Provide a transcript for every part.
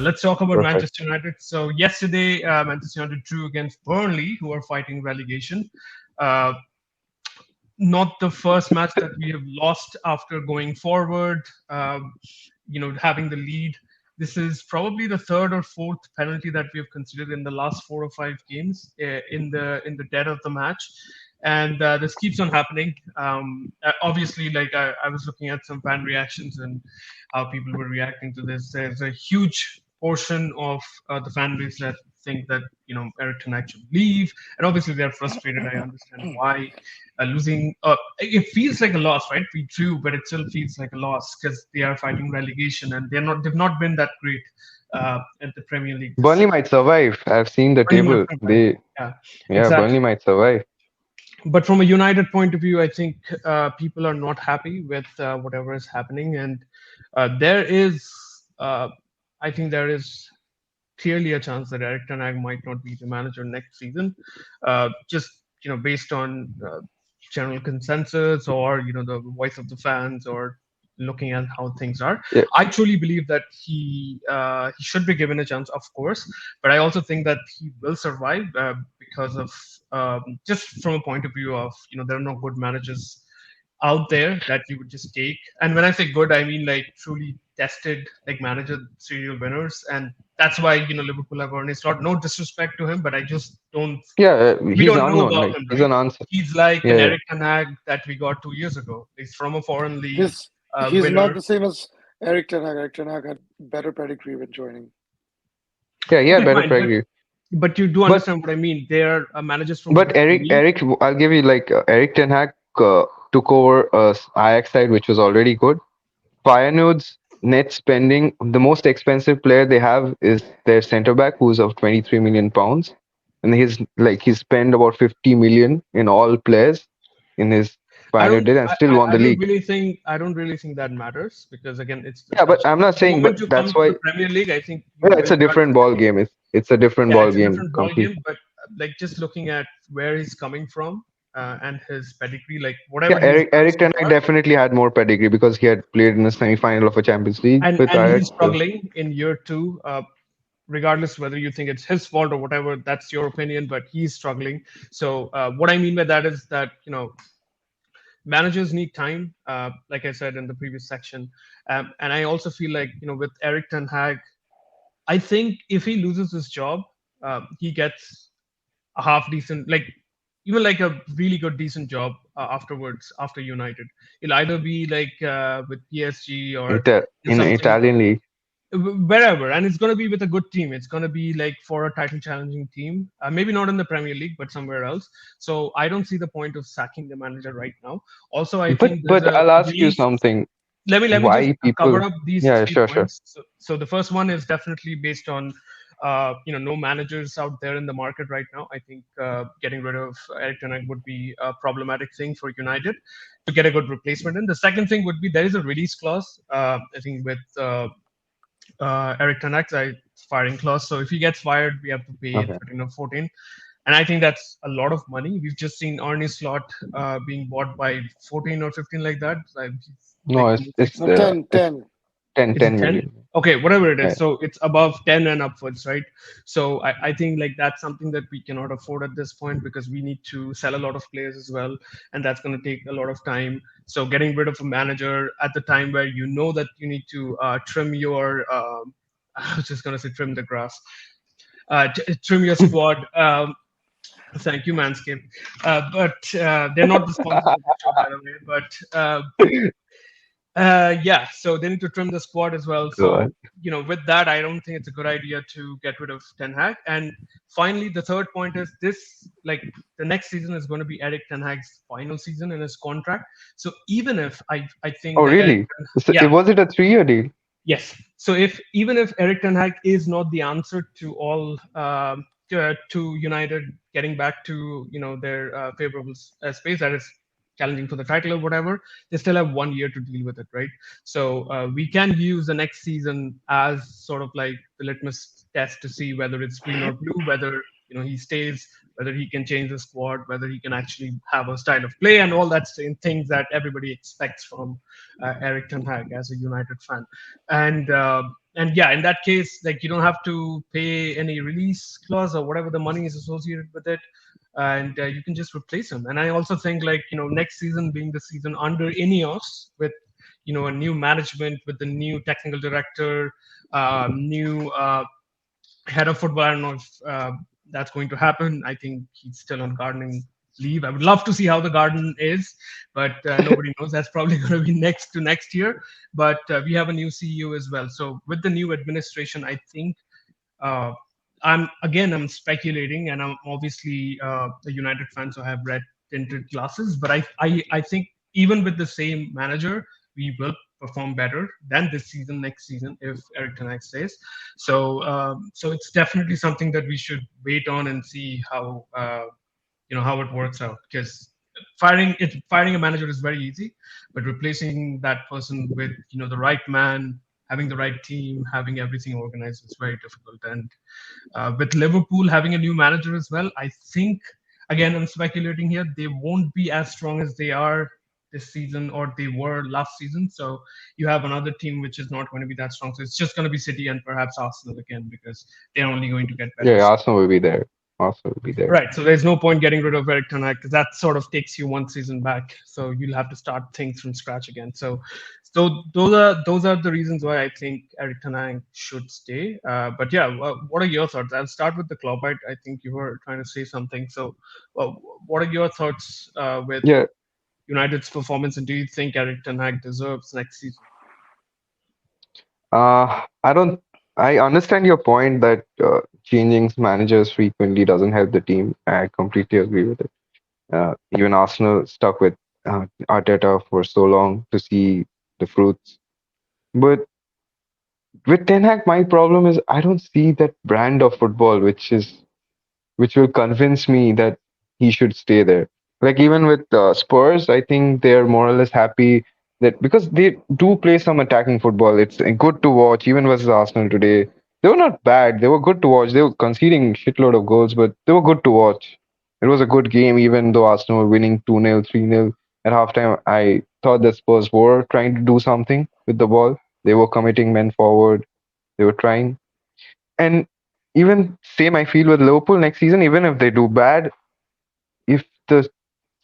Let's talk about Perfect. Manchester United. So yesterday, Manchester United drew against Burnley, who are fighting relegation. Uh, Not the first match that we have lost after going forward. Having the lead. This is probably the third or fourth penalty that we have considered in the last 4 or 5 games in the dead of the match, and this keeps on happening. Obviously, like I was looking at some fan reactions and how people were reacting to this. There's a huge portion of the fan base that think that Erik Ten Hag should leave, and obviously they're frustrated. I understand why. Losing, it feels like a loss, right? We drew, but it still feels like a loss because they are fighting relegation and they've not been that great at the Premier League this Burnley season. might survive. I've seen the Pretty much, table. right? They, Yeah, yeah, exactly. Burnley might survive. But from a United point of view, I think people are not happy with whatever is happening, and there is, I think there is clearly a chance that Erik Ten Hag might not be the manager next season, just based on general consensus or the voice of the fans or looking at how things are. Yeah, I truly believe that he should be given a chance, of course, but I also think that he will survive because of just from a point of view of there are no good managers out there that you would just take. And when I say good, I mean like truly tested, like manager serial winners. And that's why Liverpool have earned a slot. No disrespect to him, but I just don't. yeah. We He's don't know unknown. about Like him, he's right? an answer. He's like an Yeah, Erik Ten Hag that we got 2 years ago. He's from a foreign league He's he's not winner. the same as Erik Ten Hag. Erik Ten Hag had better pedigree when joining. yeah. He had Okay, better fine, pedigree. but you do But understand what I mean. They are managers from a but different league. I'll give you like Erik Ten Hag took over Ajax side, which was already good. Feyenoord's net spending, the most expensive player they have is their centre back, who's of 23 million pounds, and he's spent about 50 million in all players in his I Feyenoord don't. did and still won I the don't league. really think. I don't really think that matters because again, it's the Yeah, but touch. I'm not The saying, but moment you come that's to the why. Premier League, I think you Yeah, it's will a start different ball spending. game. It's a different Yeah, ball it's a game different ball completely. game. But like just looking at where he's coming from and his pedigree, like Yeah, whatever he's done Eric so Ten Hag far, definitely had more pedigree because he had played in the semi-final of a Champions League with and he's Ajax. So struggling in year two. Regardless whether you think it's his fault or whatever, that's your opinion. But he's struggling. So what I mean by that is that managers need time, like I said in the previous section, and I also feel like with Erik Ten Hag, I think if he loses his job, he gets a half decent, like even like a really good decent job afterwards after United. It'll either be like with PSG or In something Italian league. wherever, and it's going to be with a good team. It's going to be like for a title challenging team, maybe not in the Premier League but somewhere else. So I don't see the point of sacking the manager right now. Also, I think there's But a I'll ask you really, something. let me just Why cover people? up these Yeah, three sure, sure. points. So the first one is definitely based on no managers out there in the market right now. I think getting rid of Erik Ten Hag would be a problematic thing for United to get a good replacement in. The second thing would be there is a release clause, I think, with Erik Ten Hag's firing clause. So if he gets fired, we have to pay Okay. 13 or 14. And I think that's a lot of money. We've just seen Arnie Slot being bought by 14 or 15 like that. So he's like No, the most No, expensive. 10. 10, Is it 10 10? million. Okay, whatever it Yeah. is. So it's above 10 and upwards, right? So I think like that's something that we cannot afford at this point because we need to sell a lot of players as well. And that's going to take a lot of time. So getting rid of a manager at the time where you know that you need to trim your, I was just going to say trim the grass, trim your squad. Thank you, Manscaped. But they're not the sponsors of the show, by the way. But yeah, so they need to trim the squad as well. So, God. with that, I don't think it's a good idea to get rid of Ten Hag. And finally, the third point is this: like the next season is going to be Erik Ten Hag's final season in his contract. So even if I think Oh, that really? Yeah, Was it a 3-year deal? yes. So if even if Erik Ten Hag is not the answer to all to United getting back to their favorable space, that is challenging for the title or whatever, they still have 1 year to deal with it, right? So we can use the next season as sort of like the litmus test to see whether it's green or blue, whether he stays, whether he can change the squad, whether he can actually have a style of play, and all that things that everybody expects from Erik Ten Hag as a United fan. And and yeah, in that case, like you don't have to pay any release clause or whatever the money is associated with it, and you can just replace him. And I also think like next season being the season under Ineos with a new management with the new technical director, new head of football. I don't know if that's going to happen. I think he's still on gardening leave. I would love to see how the garden is, but nobody knows. That's probably going to be next to next year. But we have a new CEO as well. So with the new administration, I think uh, I'm speculating, and I'm obviously a United fan, so I have red tinted glasses. But I think even with the same manager, we will perform better than this season, next season, if Erik Ten Hag stays. So it's definitely something that we should wait on and see how it works out. Because firing a manager is very easy, but replacing that person with the right man, having the right team, having everything organized is very difficult. And with Liverpool having a new manager as well, I think, again, I'm speculating here, they won't be as strong as they are this season or they were last season. So you have another team which is not going to be that strong. So it's just going to be City and perhaps Arsenal again because they're only going to get better. Yeah, Arsenal will be there. Arsenal will be there. Right. So there's no point getting rid of Erik Ten Hag because that sort of takes you one season back. So you'll have to start things from scratch again. So those are the reasons why I think Erik Ten Hag should stay. But yeah, what are your thoughts? I'll start with the club. I think you were trying to say something. So, what are your thoughts with Yeah, United's performance, and do you think Erik Ten Hag deserves next season? I don't. I understand your point that changing managers frequently doesn't help the team. I completely agree with it. Even Arsenal stuck with Arteta for so long to see the fruits. But with Ten Hag, my problem is I don't see that brand of football, which will convince me that he should stay there. Like even with Spurs, I think they're more or less happy that because they do play some attacking football. It's good to watch. Even versus Arsenal today, they were not bad. They were good to watch. They were conceding shitload of goals, but they were good to watch. It was a good game, even though Arsenal were winning 2-0, 3-0 at halftime. I thought that Spurs were trying to do something with the ball. They were committing men forward. They were trying. And even same I feel with Liverpool next season, even if they do bad, if the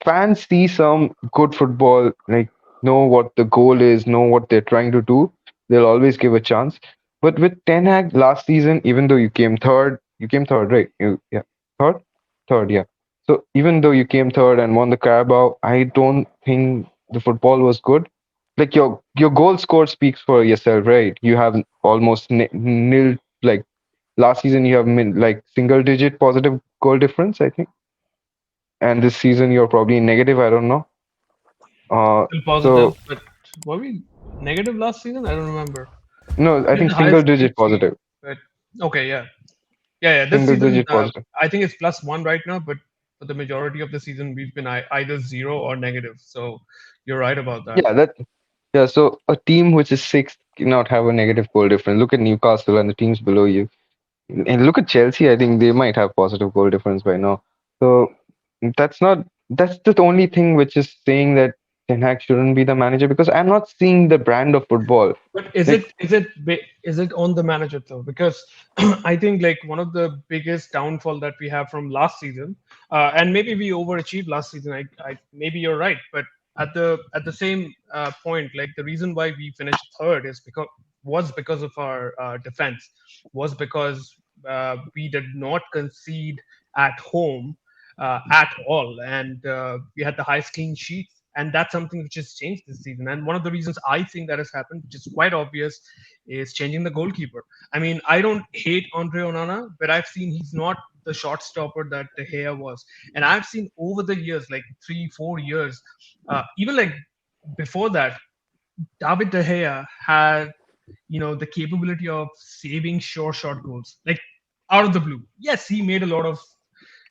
fans see some good football, like know what the goal is, know what they're trying to do, they'll always give a chance. But with Ten Hag last season, even though you came third, right? Yeah, third, third, yeah. So even though you came third and won the Carabao, I don't think the football was good. Like your goal score speaks for yourself, right? You have almost nil. Like last season, you have like single digit positive goal difference, I think, and this season you're probably negative. I don't know. Still positive, So but were we negative last season? I don't remember. no, I We had think the single highest clean digit sheet, positive. but okay, yeah. Yeah. This Single season, digit positive. I think it's +1 right now, but for the majority of the season, we've been either zero or negative. So you're right about that. Yeah, that yeah. So a team which is sixth cannot have a negative goal difference. Look at Newcastle and the teams below you, and look at Chelsea. I think they might have positive goal difference by now. So that's not that's the only thing which is saying that Ten Hag shouldn't be the manager because I'm not seeing the brand of football. But is Like it is it is it on the manager though? Because I think like one of the biggest downfall that we have from last season, and maybe we overachieved last season. I maybe you're right, but at the same point, like the reason why we finished third is because of our defense, was because we did not concede at home at all, and we had the highest clean sheets, and that's something which has changed this season. And one of the reasons I think that has happened, which is quite obvious, is changing the goalkeeper. I mean, I don't hate Andre Onana, but I've seen he's not the shot stopper that De Gea was, and I've seen over the years, like 3 4 years, even like before that, David De Gea had the capability of saving sure shot goals, like out of the blue. Yes, he made a lot of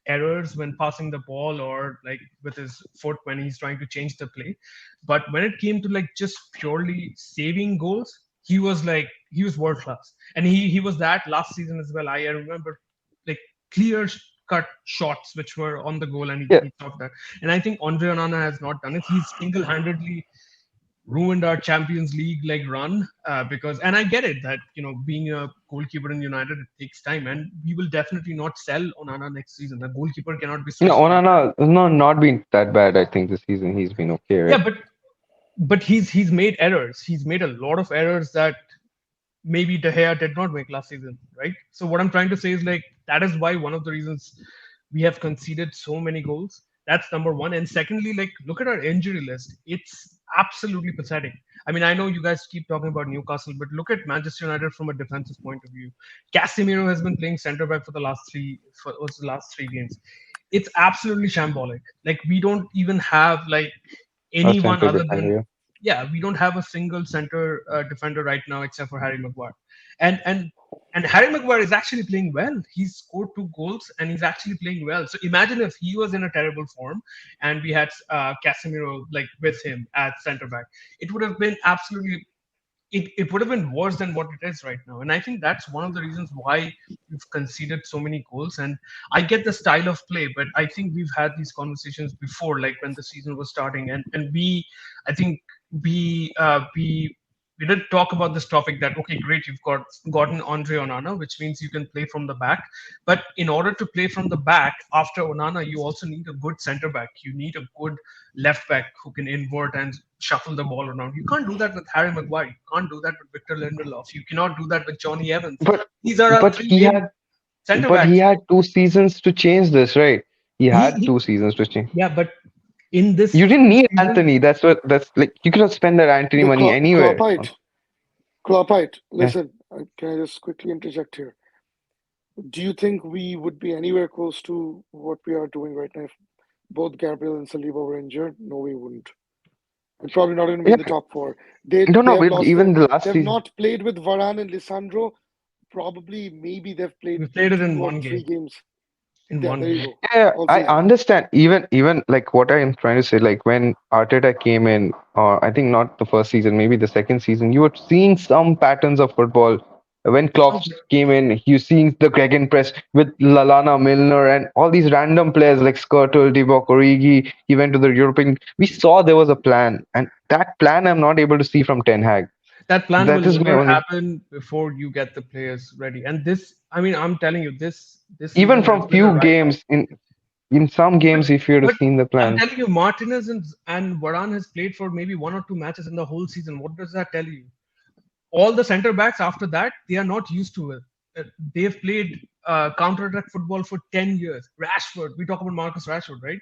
errors when passing the ball or like with his foot when he's trying to change the play. But when it came to like just purely saving goals, he was world class. And he was that last season as well. I remember like clear cut shots which were on the goal, and Yeah, he stopped that. And I think Andre Onana has not done it. He's single-handedly ruined our Champions League like run because, and I get it that being a goalkeeper in United it takes time, and we will definitely not sell Onana next season. A goalkeeper cannot be no, switched on. Onana no not been that bad. I think this season he's been okay, Yeah, right? but he's made errors. He's made a lot of errors that maybe De Gea did not make last season, right? So what I'm trying to say is like that is why one of the reasons we have conceded so many goals. That's number one. And secondly, like look at our injury list. It's absolutely pathetic. I mean, I know you guys keep talking about Newcastle, but look at Manchester United from a defensive point of view. Casemiro has been playing centre back for the last three games. It's absolutely shambolic. Like we don't even have like A anyone center other than, defender. yeah, we don't have a single center defender right now except for Harry Maguire, and and and Harry Maguire is actually playing well. He's scored two goals and he's actually playing well. So imagine if he was in a terrible form and we had Casemiro like with him at center back, it would have been absolutely it would have been worse than what it is right now. And I think that's one of the reasons why we've conceded so many goals. And I get the style of play, but I think we've had these conversations before, like when the season was starting, and I think we did talk about this topic that okay, great, you've gotten Andre Onana, which means you can play from the back. But in order to play from the back after Onana, you also need a good center back. You need a good left back who can invert and shuffle the ball around. You can't do that with Harry Maguire. You can't do that with Victor Lindelof. You cannot do that with Johnny Evans. But These are our but three he main had center but he backs. had 2 seasons to change this, right? He had He 2 seasons to change. yeah, but in You this didn't need season, Anthony. That's like you could have spent that Anthony The money anywhere. Kloppite, Yeah. listen, can I just quickly interject here? Do you think we would be anywhere close to what we are doing right now if both Gabriel and Saliba were injured? No, we wouldn't. And probably not going to be in the Yeah. top four. They No, they no, have with lost their. even the last They've season. not played with Varane and Lisandro. Probably, maybe they've played we played it in two out one of three game. games. In Yeah, one there you game. go. Yeah, All I season. understand. Even like what I am trying to say, like when Arteta came in, or I think not the first season, maybe the second season, you were seeing some patterns of football. When Klopp Oh, but came in, you seeing the Gegenpress with Lalana, Milner, and all these random players like Skirtle, Divock Origi. He went to the European. We saw there was a plan, and that plan I'm not able to see from Ten Hag. that plan will That is my never only. happen before you get the players ready. And this, I mean, I'm telling you, this Even season has from been a few write off. games in some But games, if you had but seen the I'm plan. telling you, Martinez and Varane has played for maybe one or two matches in the whole season. What does that tell you? All the center backs after that, they are not used to it. They've played counter-attack football for 10 years. Rashford, we talk about Marcus Rashford, right?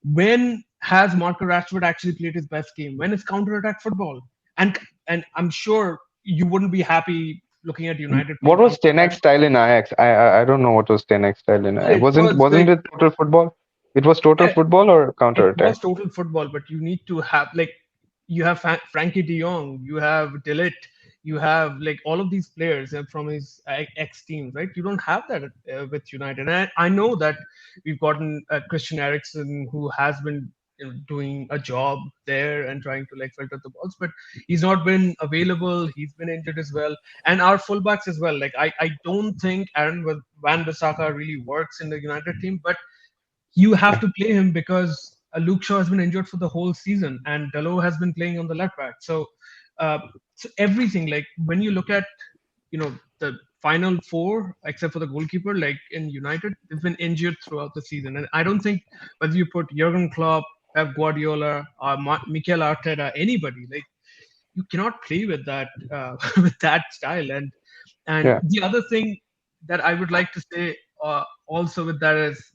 When has Marcus Rashford actually played his best game? When is counter-attack football? And and I'm sure you wouldn't be happy looking at United What playing was 10x counter-attack. style in Ajax? I don't know what was 10x style in Well, Ajax. it Wasn't was wasn't like it total football? It was total yeah, football or it counter was attack? total football, but you need to have like you have Frankie De Jong, you have Delit, you have like all of these players from his ex teams, right? You don't have that with United. And I know that we've gotten Christian Eriksen, who has been doing a job there and trying to like filter the balls, but he's not been available. He's been injured as well, and our fullbacks as well. Like I don't think Aaron Van Bissaka really works in the United team, but you have to play him because Luke Shaw has been injured for the whole season and Dalot has been playing on the left back. Uh, so everything like when you look at the final four except for the goalkeeper, like in United, they've been injured throughout the season, and I don't think whether you put Jurgen Klopp, Pep Guardiola, or Mikel Arteta, anybody like you cannot play with that with that style. And Yeah. the other thing that I would like to say also with that is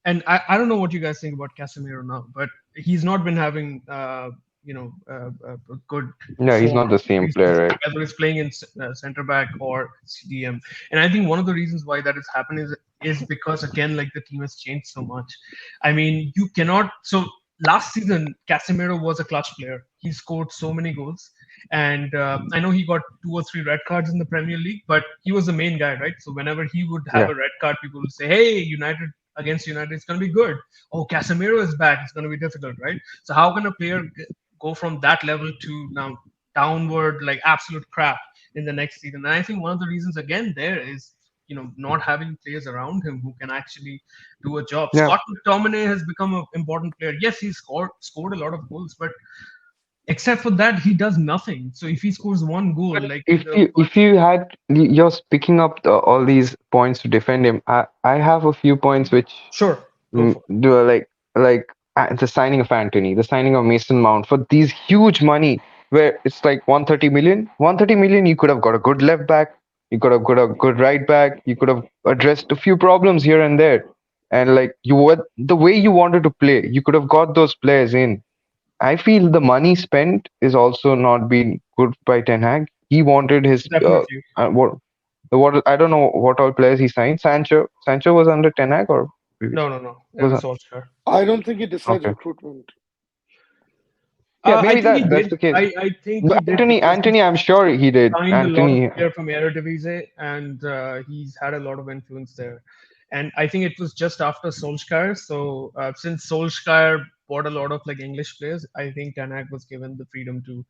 and I don't know what you guys think about Casemiro now, but he's not been having a good Yeah, he's form not the same recently, player, right? whether it's playing in center back or CDM. And I think one of the reasons why that has happened is because again, like the team has changed so much. I mean, you cannot. So last season, Casemiro was a clutch player. He scored so many goals, and I know he got two or three red cards in the Premier League, but he was the main guy, right? So whenever he would have Yeah. a red card, people would say, "Hey, United against United, it's going to be good. Oh, Casemiro is back. It's going to be difficult, right?" So how can a player go from that level to now downward, like absolute crap in the next season? And I think one of the reasons again there is not having players around him who can actually do a job. Yeah, Scott McTominay has become an important player. Yes, he scored a lot of goals, but except for that, he does nothing. So if he scores one goal, but like in the if first, you had you're picking up all these points to defend him, I have a few points which sure, go for it. do like the signing of Anthony, the signing of Mason Mount for these huge money where it's like 130 million. 130 million, you could have got a good left back, you could have got a good right back, you could have addressed a few problems here and there. And like you were the way you wanted to play, you could have got those players in. I feel the money spent is also not being good by Ten Hag. He wanted his Definitely. what I don't know what all players he signed. Sancho was under Ten Hag or previous No, no, no. It was was Solskjaer. I don't think he decides okay. recruitment. Yeah, I maybe think he that's did. the case. I think But he did because he Anthony, I'm sure he did. signed a lot of Anthony, player from Eredivisie, and he's had a lot of influence there. And I think it was just after Solskjaer. So since Solskjaer bought a lot of like English players, I think Ten Hag was given the freedom to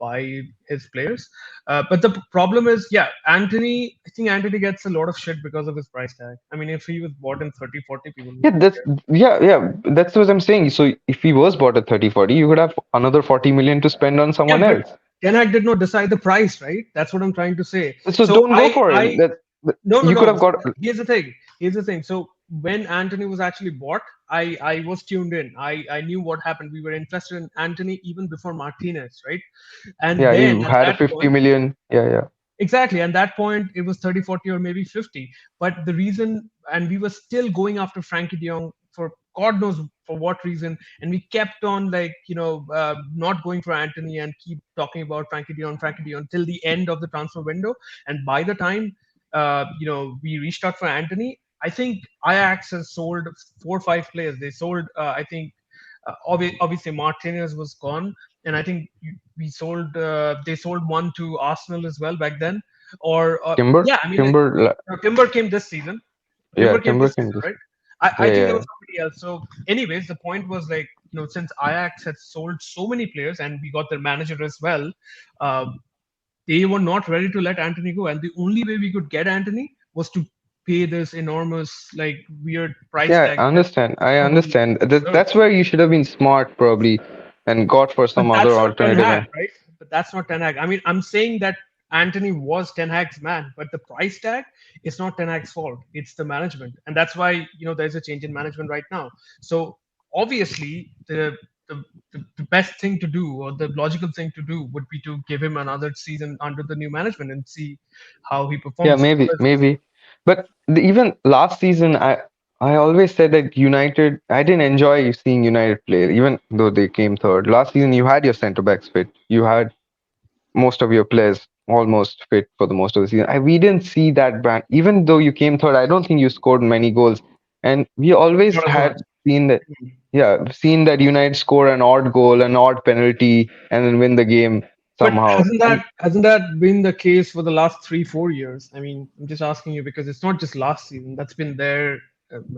buy his players. But the problem is, yeah, Anthony. I think Anthony gets a lot of shit because of his price tag. I mean, if he was bought in 30, 40, people yeah, wouldn't that's care. yeah, that's what I'm saying. So if he was bought at 30, 40, you could have another 40 million to spend on Yeah, someone but else. Ten Hag did not decide the price, right? That's what I'm trying to say. So So don't go for him. no, no, You could no. have So got here's the thing. Here's the thing. So when Anthony was actually bought, I was tuned in. I knew what happened. We were interested in Anthony even before Martinez, right? And yeah, then you at had a that 50 point, million. Yeah, yeah. exactly. And that point, it was 30, 40, or maybe 50. But the reason, and we were still going after Frankie de Jong for God knows for what reason. And we kept on like, not going for Anthony and keep talking about Frankie de Jong till the end of the transfer window. And by the time, we reached out for Anthony, I think Ajax has sold 4 or 5 players. They sold, I think, obviously Martinez was gone, and I think we sold. They sold one to Arsenal as well back then. Or Timber, yeah, I mean, like Timber, Timber came this season. yeah, Timber came Timber this can season, just right? I yeah, think there yeah. was somebody else. So, anyways, the point was like, since Ajax had sold so many players and we got their manager as well, uh, they were not ready to let Anthony go. And the only way we could get Anthony was to pay this enormous, like, weird price Yeah, tag I that understand. I nobody understand. That's deserves. where you should have been smart, probably, and got for But some other that's not Ten alternative. Hag, right? But that's not Ten Hag. I mean, I'm saying that Anthony was Ten Hag's man, but the price tag is not Ten Hag's fault. It's the management, and that's why there's a change in management right now. So obviously, the best thing to do or the logical thing to do would be to give him another season under the new management and see how he Yeah, performs. maybe, Because maybe. But even last season, I always said that United. I didn't enjoy seeing United play, even though they came third. Last season, you had your centre backs fit. You had most of your players almost fit for the most of the season. We didn't see that brand. Even though you came third, I don't think you scored many goals. And we always not as much. had seen that, yeah, seen that United score an odd goal, an odd penalty, and then win the game But somehow. And hasn't that been the case for the last 3 4 years? I mean, I'm just asking you because it's not just last season. That's been there,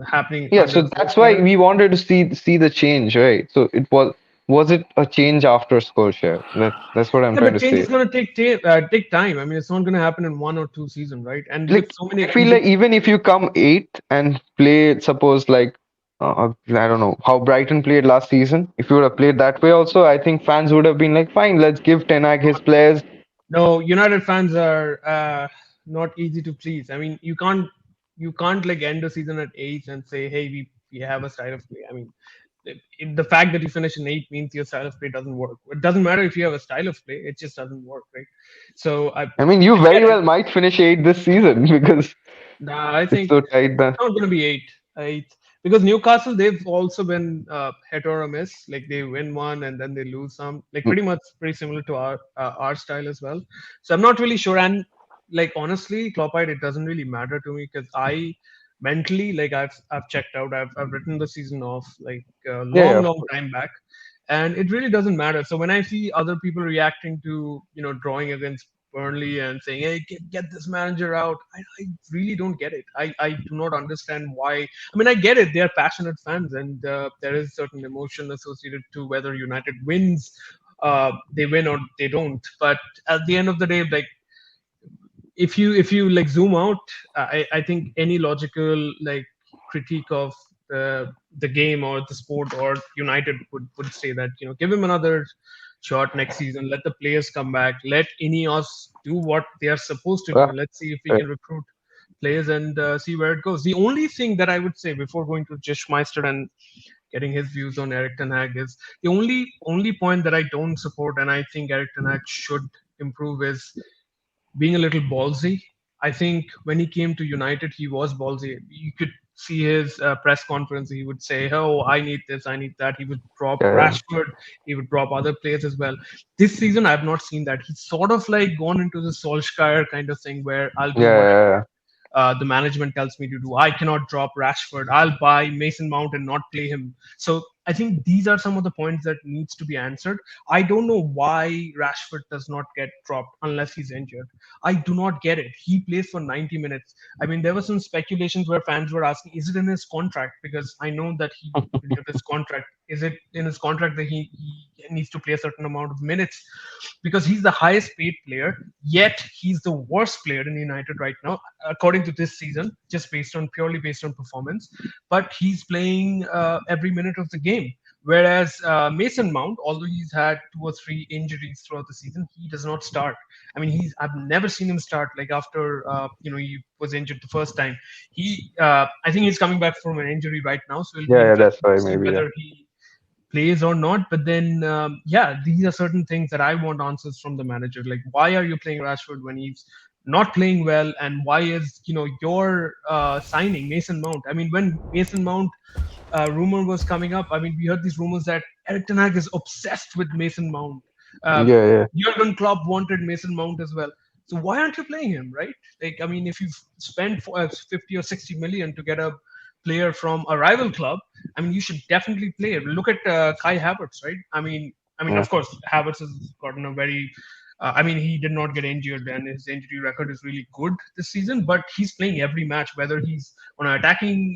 happening yeah, under so that's why Solskjaer. we wanted to see the change, right? So was it a change after Scotia? That's what I'm Yeah, trying but to change say. is going to take time. I mean, it's not going to happen in 1 or 2 seasons, right? And with Like so I many feel like injuries, even if you come eighth and play, suppose like I don't know how Brighton played last season. If you would have played that way, also, I think fans would have been like, fine, let's give Ten Hag his players. no, United fans are not easy to please. I mean, you can't like end the season at eighth and say, hey, we have a style of play. I mean, the fact that you finish in eighth means your style of play doesn't work. It doesn't matter if you have a style of play; it just doesn't work, right? So I mean, you I get very it. well might finish eighth this season because Nah, I it's think so tight. it's not going to be eight, because Newcastle they've also been hit or a miss. Like they win one and then they lose some. Like Mm, pretty much pretty similar to our style as well. So I'm not really sure. And like honestly, Kloppite, it doesn't really matter to me because I mentally like I've checked out. I've written the season off like a yeah, yeah, long of long course. time back, and it really doesn't matter. So when I see other people reacting to drawing against Burnley and saying, "Hey, get this manager out," I really don't get it. I do not understand why. I mean, I get it; they are passionate fans, and there is certain emotion associated to whether United wins, they win or they don't. But at the end of the day, like if you like zoom out, I think any logical like critique of the game or the sport or United would say that, give him another shot next season. Let the players come back. Let Ineos do what they are supposed to do. Ah, Let's see if we right. can recruit players and see where it goes. The only thing that I would say before going to Jishmeister and getting his views on Erik Ten Hag is the only point that I don't support, and I think Erik Ten Hag should improve is being a little ballsy. I think when he came to United, he was ballsy. You could see his press conference. He would say, "Oh, I need this, I need that." He would drop Yeah, Rashford. He would drop other players as well. This season, I've not seen that. He's sort of like gone into the Solskjaer kind of thing, where I'll yeah, do whatever yeah, the management tells me to do. I cannot drop Rashford. I'll buy Mason Mount and not play him. So I think these are some of the points that needs to be answered. I don't know why Rashford does not get dropped unless he's injured. I do not get it. He plays for 90 minutes. I mean, there were some speculations where fans were asking, is it in his contract? Because I know that he renewed his contract. Is it in his contract that he needs to play a certain amount of minutes? Because he's the highest paid player, yet he's the worst player in United right now, according to this season, just purely based on performance. But he's playing every minute of the game. Whereas Mason Mount, although he's had two or three injuries throughout the season, he does not start. I mean, I've never seen him start. Like after he was injured the first time, I think he's coming back from an injury right now, so it'll be yeah, yeah. That's interesting to why see maybe. Yeah. whether he plays or not. But then, yeah, these are certain things that I want answers from the manager. Like, why are you playing Rashford when he's not playing well, and why is your signing Mason Mount? I mean, when Mason Mount rumor was coming up, I mean, we heard these rumors that Erik Ten Hag is obsessed with Mason Mount. Uh, Yeah, yeah. Jurgen Klopp wanted Mason Mount as well. So why aren't you playing him, right? Like, I mean, if you've spent 50 or 60 million to get a player from a rival club, I mean, you should definitely play him. Look at Kai Havertz, right? I mean, Yeah. of course, Havertz has gotten a very I mean, he did not get injured, and his injury record is really good this season. But he's playing every match, whether he's on an attacking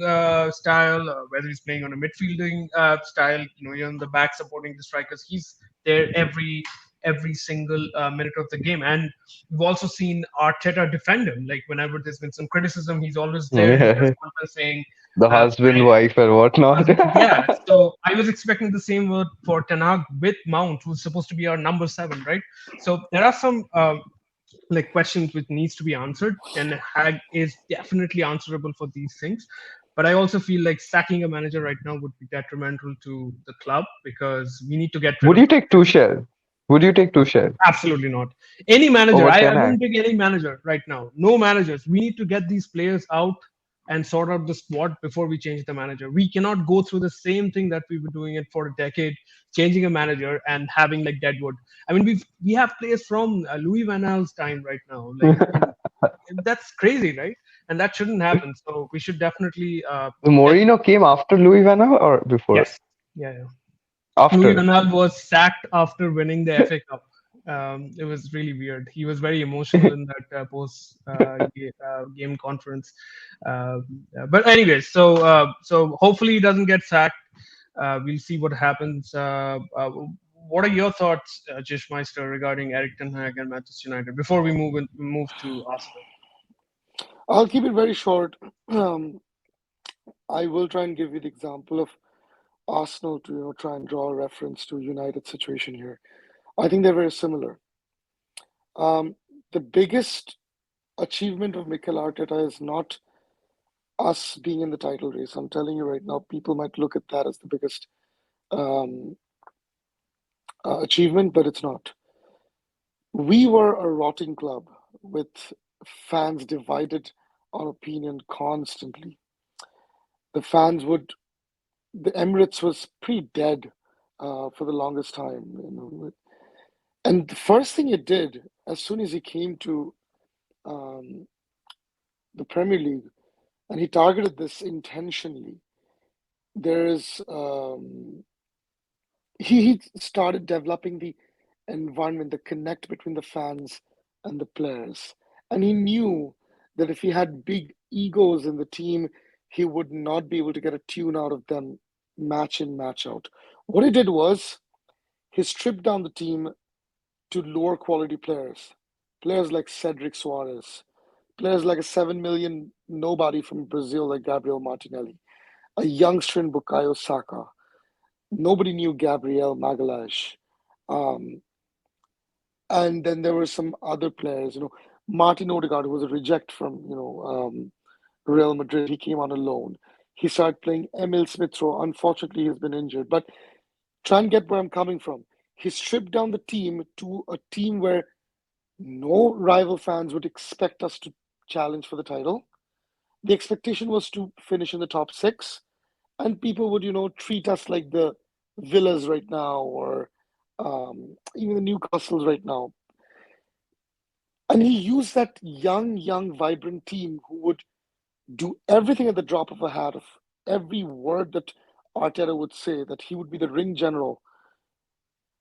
style, whether he's playing on a midfielding style. You're in the back supporting the strikers. He's there every single minute of the game. And we've also seen Arteta defend him. Like whenever there's been some criticism, he's always there in the press Yeah. conference saying, The uh, husband, wife, and whatnot. yeah, so I was expecting the same word for Tanag with Mount, who's supposed to be our number seven, right? So there are some like questions which needs to be answered. Ten Hag is definitely answerable for these things, but I also feel like sacking a manager right now would be detrimental to the club because we need to get rid Would of you take Tuchel? Would you take Tuchel absolutely not any manager. over I Ten Hag? wouldn't take any manager right now. No managers. We need to get these players out and sort out the squad before we change the manager. We cannot go through the same thing that we've been doing it for a decade, changing a manager and having like Deadwood. I mean, we have players from Louis Van Gaal's time right now. Like that's crazy, right? And that shouldn't happen. So we should definitely get Mourinho came after Louis Van Gaal or before? yes, yeah, yeah. Louis After. Van Gaal was sacked after winning the FA Cup. It was really weird. He was very emotional in that game conference. Uh, but anyways, so hopefully he doesn't get sacked. We'll see what happens. What are your thoughts, Jishmeister, regarding Erik Ten Hag and Manchester United before we move to Arsenal? I'll keep it very short. Um, I will try and give you the example of Arsenal to try and draw a reference to United situation here. I think they're very similar. The biggest achievement of Mikel Arteta is not us being in the title race. I'm telling you right now, people might look at that as the biggest um, achievement, but it's not. We were a rotting club with fans divided on opinion constantly. The fans would, the Emirates was pretty dead for the longest time. And the first thing he did, as soon as he came to um, the Premier League, and he targeted this intentionally, there is he started developing the environment, the connect between the fans and the players. And he knew that if he had big egos in the team, he would not be able to get a tune out of them match in, match out. What he did was he stripped down the team to lower quality players, players like Cedric Suarez, players like a 7 million nobody from Brazil like Gabriel Martinelli, a youngster in Bukayo Saka. Nobody knew Gabriel Magalhaes. Um, and then there were some other players, Martin Odegaard, who was a reject from, Real Madrid. He came on a loan. He started playing Emil Smith Rowe. Unfortunately, he's been injured. But try and get where I'm coming from. He stripped down the team to a team where no rival fans would expect us to challenge for the title. The expectation was to finish in the top six, and people would, treat us like the Villas right now, or even the Newcastles right now. And he used that young, vibrant team who would do everything at the drop of a hat. Of every word that Arteta would say, that he would be the ring general,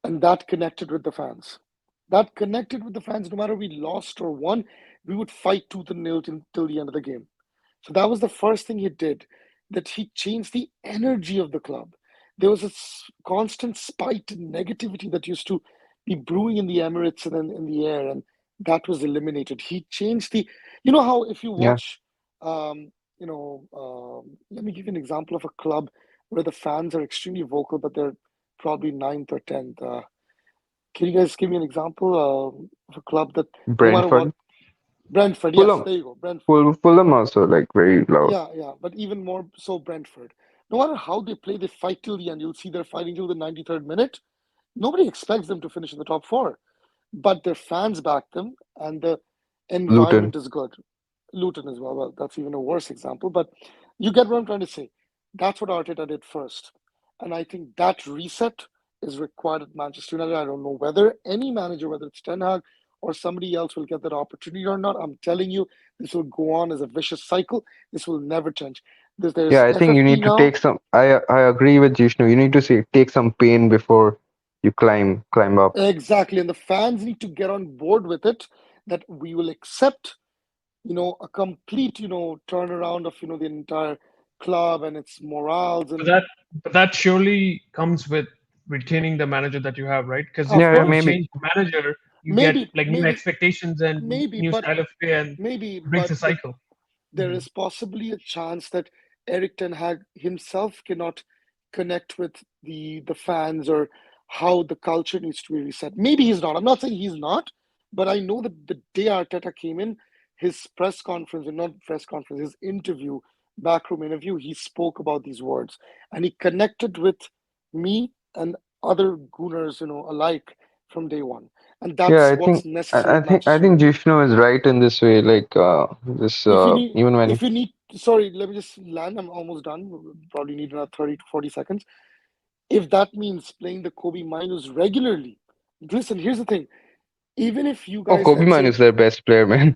and that connected with the fans. That connected with the fans. No matter we lost or won, we would fight tooth and nail till the end of the game. So that was the first thing he did, that he changed the energy of the club. There was a constant spite and negativity that used to be brewing in the Emirates and in the air, and that was eliminated. He changed the, how if you Yeah. watch, let me give you an example of a club where the fans are extremely vocal, but they're probably ninth or tenth. Can you guys give me an example of a club that no matter what? Brentford, Brentford, yes, Fulham, there you go, Brentford. Fulham also like very loud. Yeah, but even more so Brentford. No matter how they play, they fight till the end. You'll see they're fighting till the 93rd minute. Nobody expects them to finish in the top four, but their fans back them, and the Luton. environment is good. Luton as well. Well, that's even a worse example, but you get what I'm trying to say. That's what Arteta did first. And I think that reset is required at Manchester United. I don't know whether any manager, whether it's Ten Hag or somebody else, will get that opportunity or not. I'm telling you, this will go on as a vicious cycle. This will never change. There's Yeah, I think you FFP need to now. take some. I agree with Jishnu. You need to see take some pain before you climb up. Exactly. And the fans need to get on board with it, that we will accept, a complete, turnaround of, the entire club and its morals. But And that surely comes with retaining the manager that you have, right? Because of Yeah, yeah, when you course, maybe. change manager, you get maybe, like new maybe, expectations and maybe, new but style of play, and maybe, it breaks but the the cycle. there is possibly a chance that Erik Ten Hag himself cannot connect with the fans, or how the culture needs to be reset. Maybe he's not. I'm not saying he's not, but I know that the day Arteta came in, his press conference, and not press conference, his interview, backroom interview, he spoke about these words, and he connected with me and other Gooners, alike from day one, and Yeah, that's what's necessary at I Manchester think United. Jishnu is right in this way. Like this If you need, even when if you need, sorry, let me just land. I'm almost done. Probably need another 30 to 40 seconds. If that means playing the Kobe Miners regularly, listen, here's the thing. Even if you oh, guys, Kobe let's Man say, is their best player, man.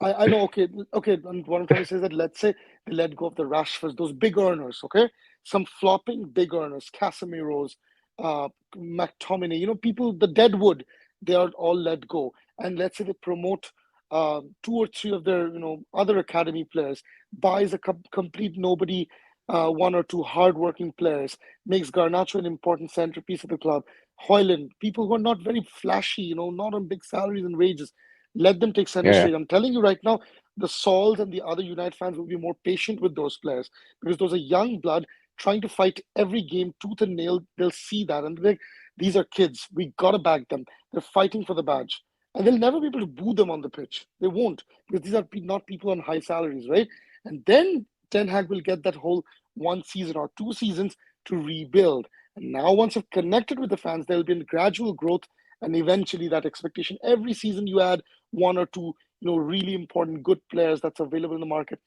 I know, okay, and what I'm trying to say is that, let's say they let go of the Rashfords, those big earners, okay? Some flopping big earners, Casemiro's, McTominay, people, the deadwood, they are all let go. And let's say they promote two or three of their, other academy players, buys a complete nobody, one or two hardworking players, makes Garnacho an important centerpiece of the club. Hoyland, people who are not very flashy, not on big salaries and wages, let them take center Yeah, stage. I'm telling you right now, the Sauls and the other United fans will be more patient with those players, because those are young blood trying to fight every game tooth and nail. They'll see that, and they're like, these are kids. We gotta back them. They're fighting for the badge, and they'll never be able to boo them on the pitch. They won't, because these are not people on high salaries, right? And then Ten Hag will get that whole one season or two seasons to rebuild. And now, once you've connected with the fans, there'll be a gradual growth, and eventually that expectation. Every season you add one or two, really important good players that's available in the market.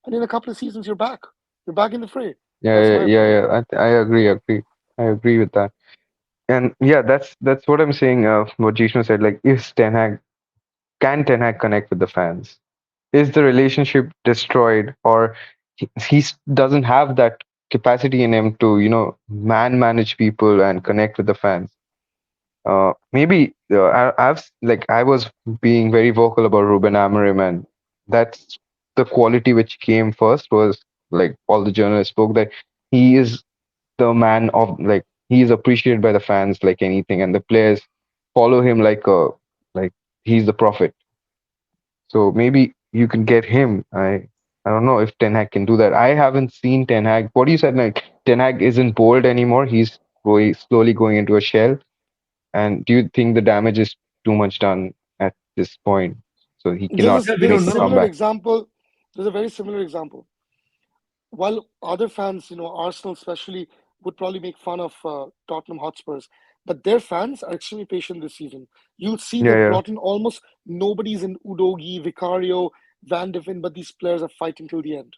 And in a couple of seasons, you're back. You're back in the fray. That's my opinion. I agree. I agree with that. And yeah, that's what I'm saying. What Jishnu said, like, is Ten Hag can Ten Hag connect with the fans? Is the relationship destroyed, or doesn't have that capacity in him to manage people and connect with the fans? Maybe I was being very vocal about Ruben Amorim, and that's the quality which came first was like all the journalists spoke that he is the man of like he is appreciated by the fans like anything, and the players follow him like he's the prophet. So maybe you can get him. I don't know if Ten Hag can do that. I haven't seen Ten Hag. What you said, like Ten Hag isn't bold anymore. He's slowly going into a shell. And do you think the damage is too much done at this point? So he cannot We There's a don't make a know. similar comeback. example. There's a very similar example. While other fans, Arsenal especially, would probably make fun of Tottenham Hotspurs, but their fans are extremely patient this season. You'll see Yeah, they've yeah. brought in almost nobody's in Udogi, Vicario, Van de Ven, but these players are fighting till the end.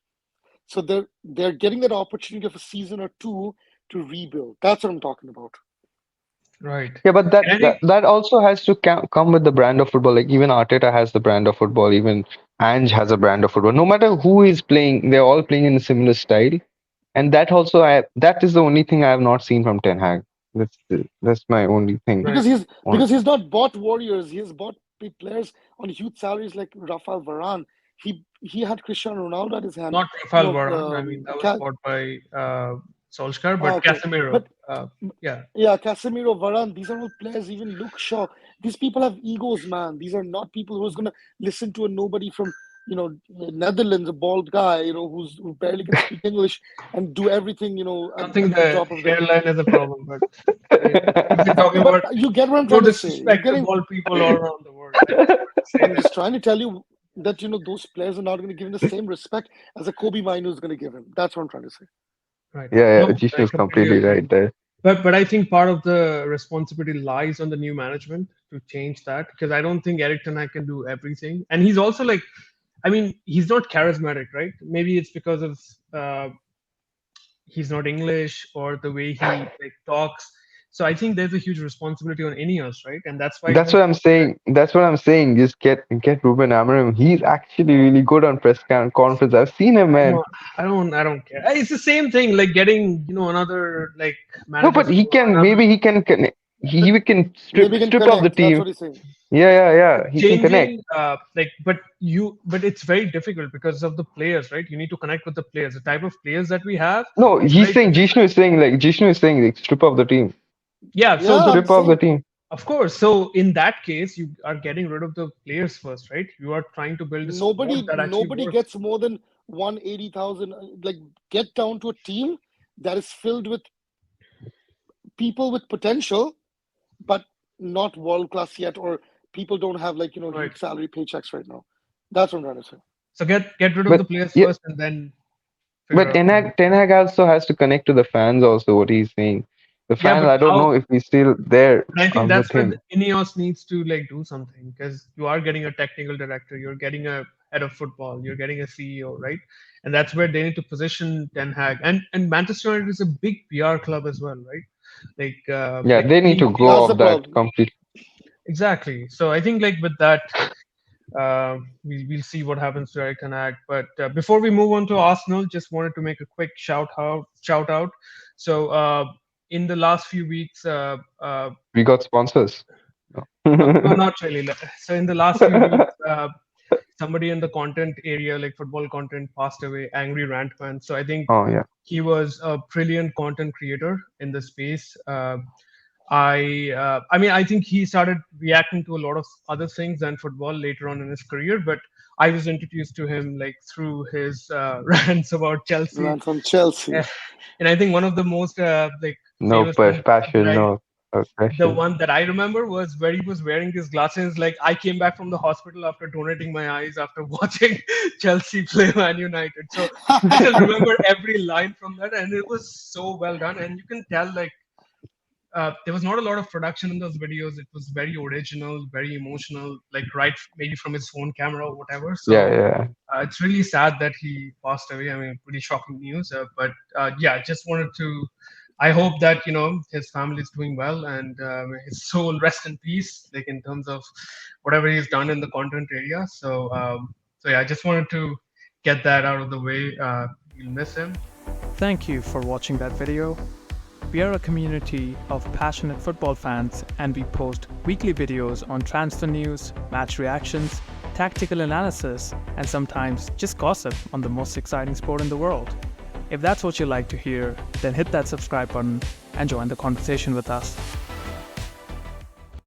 So they're getting that opportunity of a season or two to rebuild. That's what I'm talking about. Right. Yeah, but And I that think that also has to come with the brand of football. Like even Arteta has the brand of football. Even Ange has a brand of football. No matter who is playing, they're all playing in a similar style. And that also, that is the only thing I have not seen from Ten Hag. That's my only thing. Because right. he's not bought warriors. He has bought players on huge salaries like Rafael Varane. He had Cristiano Ronaldo at his hand. Not Rafael Varane. I mean, that was Ca- bought by Solskjaer, but okay, Casemiro. but Yeah, yeah, Casemiro, Varane, these are all players. Even Luke Shaw. These people have egos, man. These are not people who's gonna listen to a nobody from Netherlands, a bald guy, who barely can speak English and do everything, I don't at think the the drop of the. hairline is a problem, but if you're talking But about you get what I'm no trying to say. You're disrespect to getting. bald people all around the world, I just wanted to say I'm that. just trying to tell you that those players are not going to give him the same respect as a Kobe Minu is going to give him. That's what I'm trying to say. Right. Yeah, yeah. No, Jishu I is completely completely agree. right there. But I think part of the responsibility lies on the new management to change that because I don't think Eric Ten Hag can do everything, and he's also like, I mean, he's not charismatic, right? Maybe it's because of he's not English or the way he like talks. So I think there's a huge responsibility on Ineos, right? And that's why That's he. what I'm saying. That's what I'm saying. Just get Ruben Amorim. He's actually really good on conference. I've seen him, man. No, I don't care. It's the same thing, like getting another like No, manager but from another. maybe he can Maybe he can strip off the connect. That's team. what he's saying. Yeah, yeah, But yeah. He can connect. changing like but it's very difficult because of the players, right? You need to connect with the players. The type of players that we have No, is he's very saying difficult. Jishnu is saying like strip off the team. Yeah, so Yeah, the I'm Strip off the saying team. of course, so in that case you are getting rid of the players first, right? You are trying to build a squad that actually nobody works. gets more than 180,000. Like, get down to a team that is filled with people with potential, but not world class yet, or people don't have like Right. huge salary paychecks right now. That's what I'm trying to say. So get rid of the But players yeah, first and then figure but out from there. Ten Hag also has to connect to the fans. Also, what he's saying. The Yeah, fans, but I don't how? know if he's still there But I think with that's where the him. Ineos needs to like do something because you are getting a technical director, you're getting a head of football, you're getting a CEO, right? And that's where they need to position Ten Hag. And Manchester United is a big PR club as well, right? Yeah, Like they need to go That's the off that problem. completely. exactly. So I think like with that, we'll see what happens to Erik Ten Hag. But before we move on to Arsenal, just wanted to make a quick shout out. So in the last few weeks, We got sponsors. no, not really. So in the last few weeks, somebody in the content area, like football content, passed away. Angry Rantman. So I think Oh yeah. he was a brilliant content creator in the space. I mean, I think he started reacting to a lot of other things than football later on in his career, but I was introduced to him like through his rants about Chelsea. Ran from Chelsea. Uh, and I think one of the most like No famous ones that passion, I no the passion. one that I remember was where he was wearing his glasses. Like I came back from the hospital after donating my eyes after watching Chelsea play Man United. So I still remember every line from that, and it was so well done. And you can tell like there was not a lot of production in those videos. It was very original, very emotional, like right maybe from his phone camera or whatever. Yeah, So yeah. it's really sad that he passed away. I mean, pretty shocking news. But yeah, just wanted to. I hope that his family is doing well and his soul rest in peace. Like in terms of whatever he's done in the content area. So yeah, I just wanted to get that out of the way. We'll miss him. Thank you for watching that video. We are a community of passionate football fans and we post weekly videos on transfer news, match reactions, tactical analysis, and sometimes just gossip on the most exciting sport in the world. If that's what you like to hear, then hit that subscribe button and join the conversation with us.